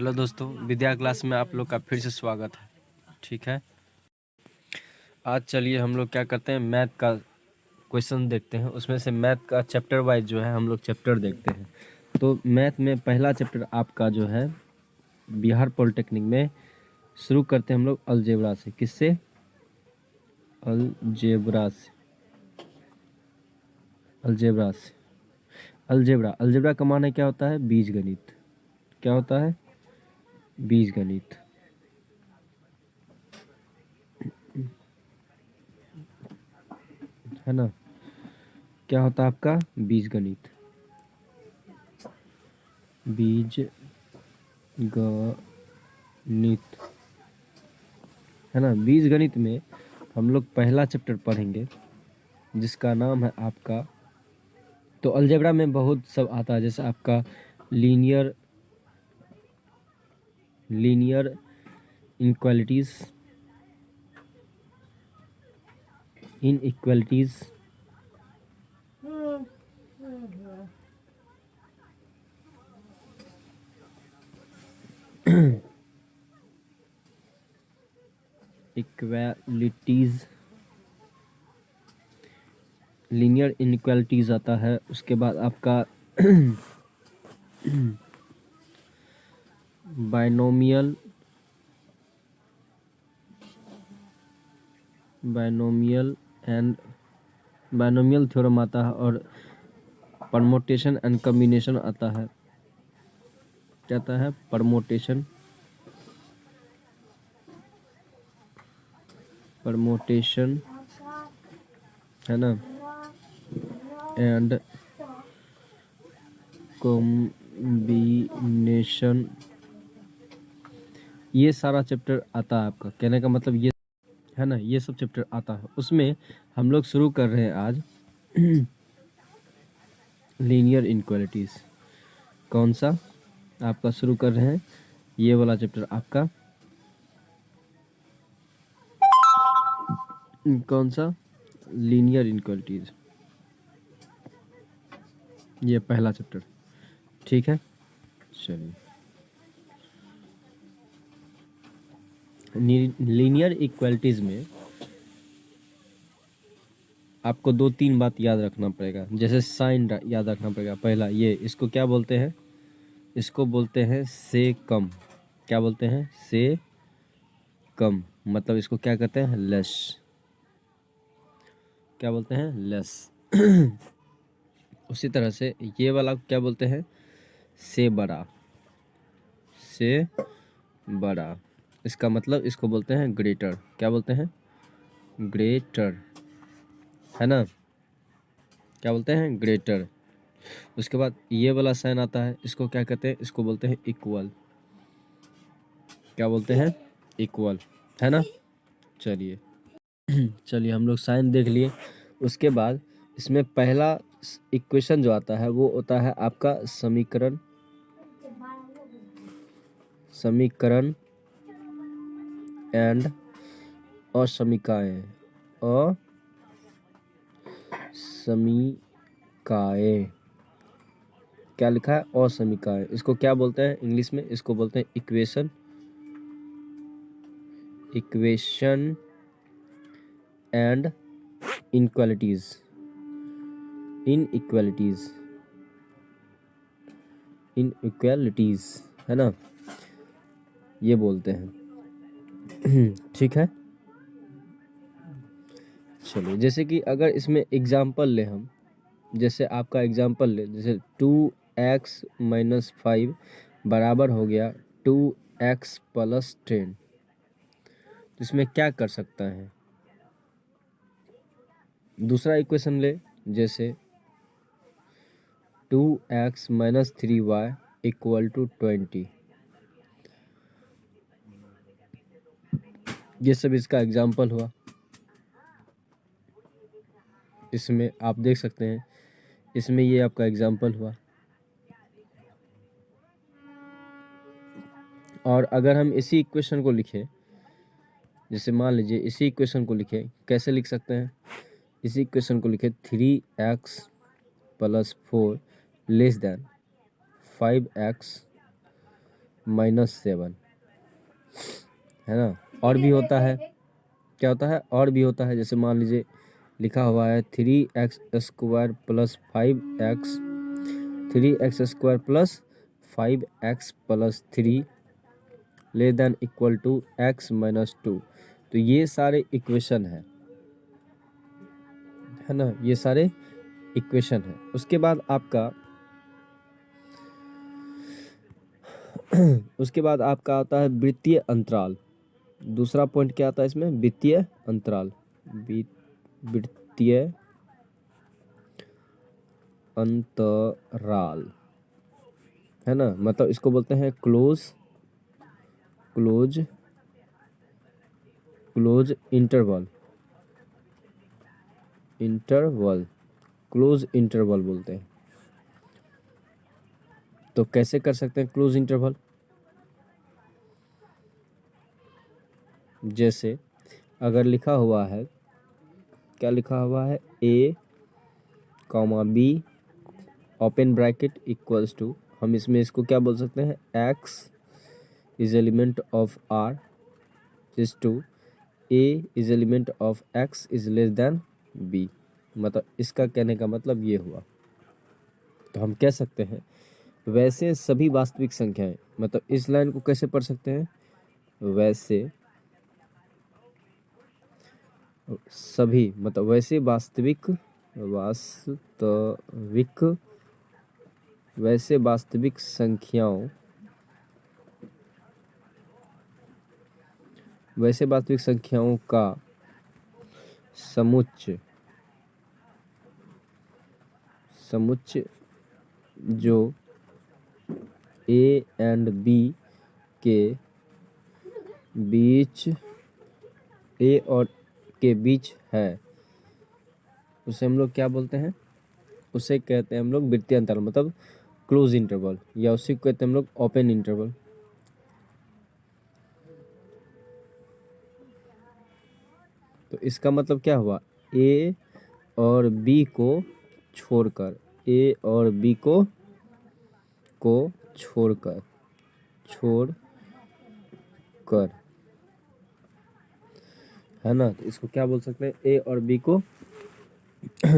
Hello दोस्तों, विद्या class में आप लोग का फिर से स्वागत है। ठीक है, आज चलिए हम लोग क्या करते हैं, मैथ का क्वेश्चन देखते हैं। उसमें से मैथ का चैप्टर वाइज जो है हम लोग चैप्टर देखते हैं। तो मैथ में पहला चैप्टर आपका जो है बिहार पॉलिटेक्निक में शुरू करते हैं हम लोग अलजेब्रा से। किससे? अलजेब्रा से। अलजेब्रा से। अलजेब्रा का माने क्या होता है? बीजगणित। क्या होता है? बीजगणित, है ना। क्या होता है आपका? बीजगणित। बीजगणित, है ना। बीजगणित में हम लोग पहला चैप्टर पढ़ेंगे जिसका नाम है आपका, तो अलजेब्रा में बहुत सब आता है, जैसे आपका linear inequalities, equalities, linear inequalities आता है। उसके बाद आपका बाइनोमियल एंड बाइनोमियल थ्योरम आता है, और परमोटेशन एंड कॉम्बिनेशन आता है। क्या आता है? परमोटेशन है ना, एंड कॉम्बिनेशन। ये सारा चैप्टर आता है आपका। कहने का मतलब ये है ना, ये सब चैप्टर आता है। उसमें हम लोग शुरू कर रहे हैं आज लीनियर इनइक्वालिटीज। कौन सा आपका शुरू कर रहे हैं? ये वाला चैप्टर आपका कौन सा? लीनियर इनइक्वालिटीज, ये पहला चैप्टर। ठीक है, चलिए। लीनियर इक्वालिटीज में आपको 2-3 बात याद रखना पड़ेगा। जैसे साइन याद रखना पड़ेगा। पहला, ये इसको क्या बोलते हैं? इसको बोलते हैं से कम। क्या बोलते हैं? से कम। मतलब इसको क्या कहते हैं? लेस। क्या बोलते हैं? लेस। उसी तरह से ये वाला क्या बोलते हैं? से बड़ा। से बड़ा, इसका मतलब इसको बोलते हैं ग्रेटर। क्या बोलते हैं? ग्रेटर, है ना। क्या बोलते हैं? ग्रेटर। उसके बाद ये वाला साइन आता है, इसको क्या कहते हैं? इसको बोलते हैं इक्वल। क्या बोलते हैं? इक्वल, है ना। चलिए चलिए, हम लोग साइन देख लिए। उसके बाद इसमें पहला इक्वेशन जो आता है वो होता है आपका समीकरण एंड असमीकाएं। असमीकाएं, क्या लिखा है? असमीकाएं। इसको क्या बोलते हैं इंग्लिश में? इसको बोलते हैं इक्वेशन एंड इनइक्वालिटीज, है ना, ये बोलते हैं। ठीक है, चलिए। जैसे कि अगर इसमें एग्जाम्पल ले हम, जैसे आपका एग्जाम्पल ले, जैसे 2x-5 बराबर हो गया 2x+10। तो इसमें क्या कर सकता है? दूसरा इक्वेशन ले, जैसे 2x-3y = 20। ये सब इसका एग्जाम्पल हुआ। इसमें आप देख सकते हैं, इसमें ये आपका एग्जाम्पल हुआ। और अगर हम इसी इक्वेशन को लिखें, जैसे मान लीजिए इसी इक्वेशन को लिखें, कैसे लिख सकते हैं? इसी इक्वेशन को लिखें 3x+4 < 5x -7 है ना। और भी होता है, क्या होता है, और भी होता है, जैसे मान लीजिए लिखा हुआ है 3x² plus 5x 3x² plus 5x plus 3 less than equal to x minus 2। तो ये सारे इक्वेशन है ना, ये सारे इक्वेशन है। उसके बाद आपका उसके बाद आपका आता है वृत्तीय अंतराल। दूसरा पॉइंट क्या आता है इसमें, वृत्तीय अंतराल। वृत्तीय अंतराल है ना, मतलब इसको बोलते हैं क्लोज इंटरवल क्लोज इंटरवल बोलते हैं। तो कैसे कर सकते हैं क्लोज इंटरवल, जैसे अगर लिखा हुआ है, क्या लिखा हुआ है, a, b open bracket equals to, हम इसमें इसको क्या बोल सकते हैं, x is element of r is to a is element of x is less than b। मतलब इसका कहने का मतलब ये हुआ। तो हम कह सकते हैं वैसे सभी वास्तविक संख्याएं, मतलब इस लाइन को कैसे पढ़ सकते हैं, वैसे सभी, मतलब वैसे वास्तविक संख्याओं का समुच्चय जो a एंड b के बीच है, उसे हम लोग क्या बोलते हैं, उसे कहते हैं हम लोग वृत्तीय अंतराल, मतलब क्लोज इंटरवल, या उसी को कहते हैं हम लोग ओपन इंटरवल। तो इसका मतलब क्या हुआ, a और b को छोड़कर, है ना। तो इसको क्या बोल सकते हैं, a और b को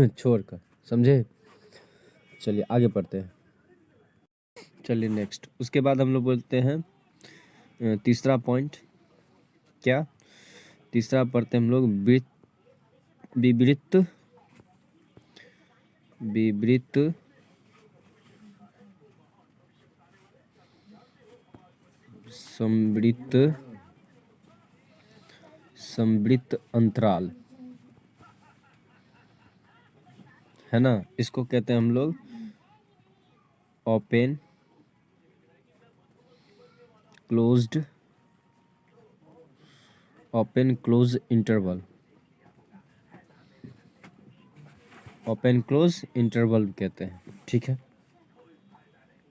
छोड़कर, समझे। चलिए आगे पढ़ते हैं। चलिए नेक्स्ट, उसके बाद हम लोग बोलते हैं तीसरा पॉइंट, क्या तीसरा पढ़ते हैं हम लोग, विवृत समवृत्त अंतराल है ना। इसको कहते हैं हम लोग ओपन क्लोज इंटरवल कहते हैं, ठीक है।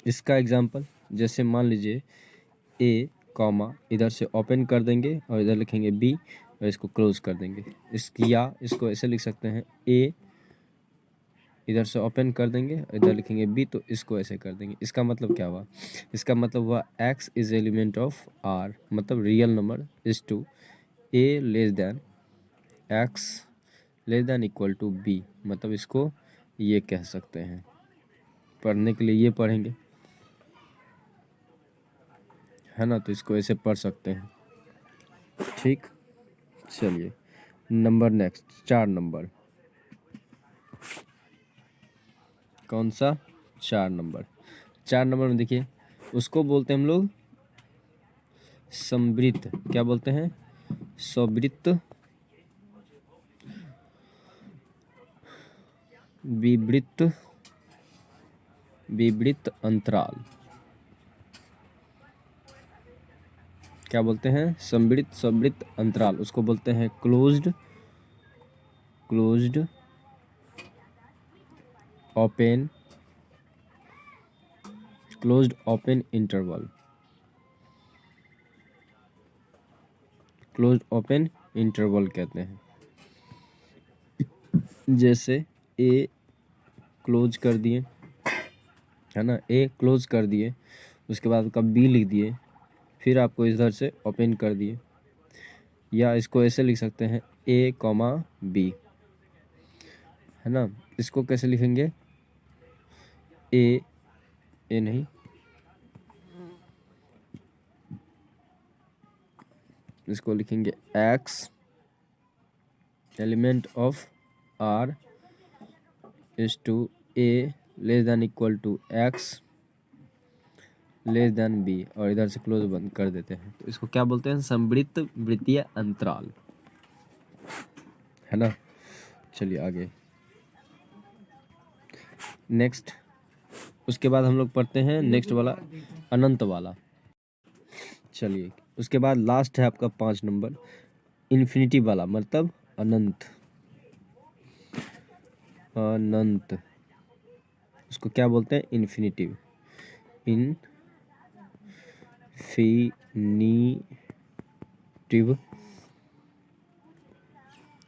इसका एग्जांपल, जैसे मान लीजिए a कॉमा इधर से ओपन कर देंगे और इधर लिखेंगे b और इसको क्लोज कर देंगे। इसको ऐसे लिख सकते हैं, a इधर से ओपन कर देंगे और इधर लिखेंगे b, तो इसको ऐसे कर देंगे। इसका मतलब क्या हुआ, इसका मतलब हुआ x is element of r, मतलब real number is to a less than x less than equal to b, मतलब इसको ये कह सकते हैं। पढ़ने के लिए ये पढ़ेंगे, है ना, तो इसको ऐसे पढ़ सकते हैं, ठीक। चलिए नंबर नेक्स्ट, 4 नंबर, कौन सा, 4 नंबर। 4 नंबर में देखिए, उसको बोलते हैं हम लोग समवृत्त, क्या बोलते हैं, सवृत्त विवृत अंतराल, क्या बोलते हैं, सवृत्त अंतराल। उसको बोलते हैं क्लोज्ड ओपन इंटरवल, कहते हैं। जैसे a क्लोज कर दिए, है ना, a क्लोज कर दिए, उसके बाद आपका बी लिख दिए, फिर आपको इधर से ओपन कर दिए, या इसको ऐसे लिख सकते हैं ए कॉमा बी, है ना। इसको कैसे लिखेंगे, ए नहीं, इसको लिखेंगे x element of r is to a less than equal to x less than b, और इधर से क्लोज बंद कर देते हैं। तो इसको क्या बोलते हैं, समवृत्त वृत्तीय अंतराल, है ना। चलिए आगे नेक्स्ट, उसके बाद हम लोग पढ़ते हैं नेक्स्ट वाला अनंत वाला। चलिए उसके बाद लास्ट है आपका 5 नंबर इन्फिनिटी वाला, मतलब अनंत। अनंत उसको क्या बोलते हैं, इन्फिनिटिव, इन्फिनिटिव,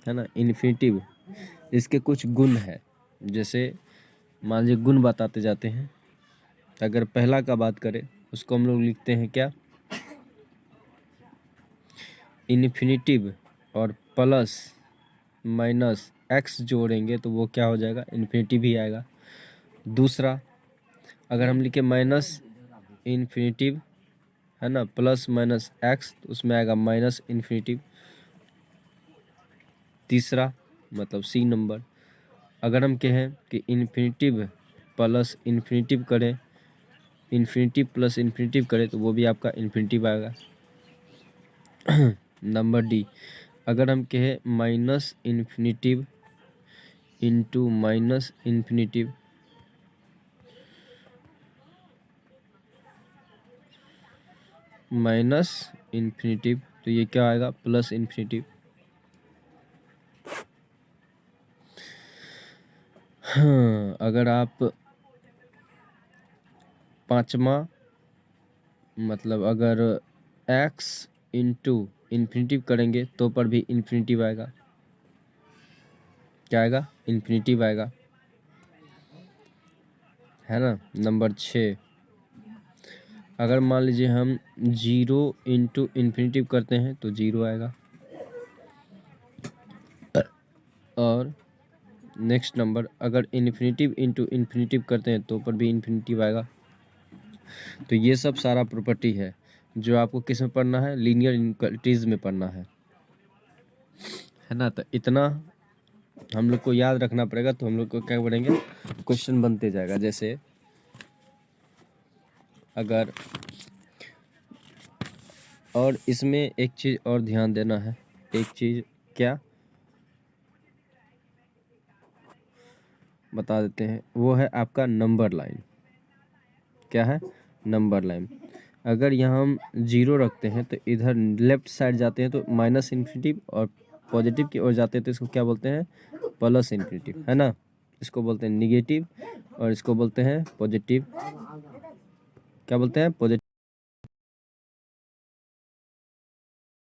है ना। इन्फिनिटिव इसके कुछ गुण है, जैसे मान लीजिए गुण बताते जाते हैं। अगर पहला का बात करें उसको हम लोग लिखते हैं क्या, इन्फिनिटिव और प्लस माइनस एक्स जोड़ेंगे तो वो क्या हो जाएगा, इन्फिनिटिव ही आएगा। दूसरा, अगर हम लिखे माइनस इन्फिनिटिव, है ना, प्लस माइनस एक्स तो उसमें आएगा माइनस इन्फिनिटिव। तीसरा मतलब सी नंबर, अगर हम कहें कि इन्फिनिटिव प्लस इन्फिनिटिव करें, इन्फिनिटिव प्लस इन्फिनिटिव करें तो वो भी आपका इन्फिनिटिव आएगा। नंबर डी, अगर हम कहें minus infinitive into minus infinitive, minus infinitive तो ये क्या आएगा, प्लस इन्फिनिटिव। हाँ, अगर आप पांचवा मतलब अगर x इंटू इन्फिनिटिव करेंगे तो पर भी इन्फिनिटिव आएगा, क्या आएगा, इन्फिनिटिव आएगा, है ना। नंबर 6, अगर मान लीजिए हम 0 इंटू इन्फिनिटिव करते हैं तो 0 आएगा। और नेक्स्ट नंबर, अगर इन्फिनिटिव इंटू इन्फिनिटिव करते हैं तो पर भी इन्फिनिटिव आएगा। तो ये सब सारा प्रॉपर्टी है जो आपको किस में पढ़ना है, लीनियर इनइक्वालिटीज में पढ़ना है ना। तो इतना हम लोग को याद रखना पड़ेगा, तो हम लोग को क्या पढ़ेंगे, क्वेश्चन बनते जाएगा। जैसे अगर, और इसमें एक चीज़ और ध्यान देना है, एक चीज़ क्या बता देते हैं, वो है आपका नंबर लाइन। क्या है, नंबर लाइन। अगर यहाँ हम 0 रखते हैं तो इधर लेफ्ट साइड जाते हैं तो माइनस इन्फिनिटिव, और पॉजिटिव की ओर जाते हैं तो इसको क्या बोलते हैं, प्लस इन्फिनिटिव, है ना। इसको बोलते हैं निगेटिव और इसको बोलते हैं पॉजिटिव, क्या बोलते हैं, पॉजिटिव।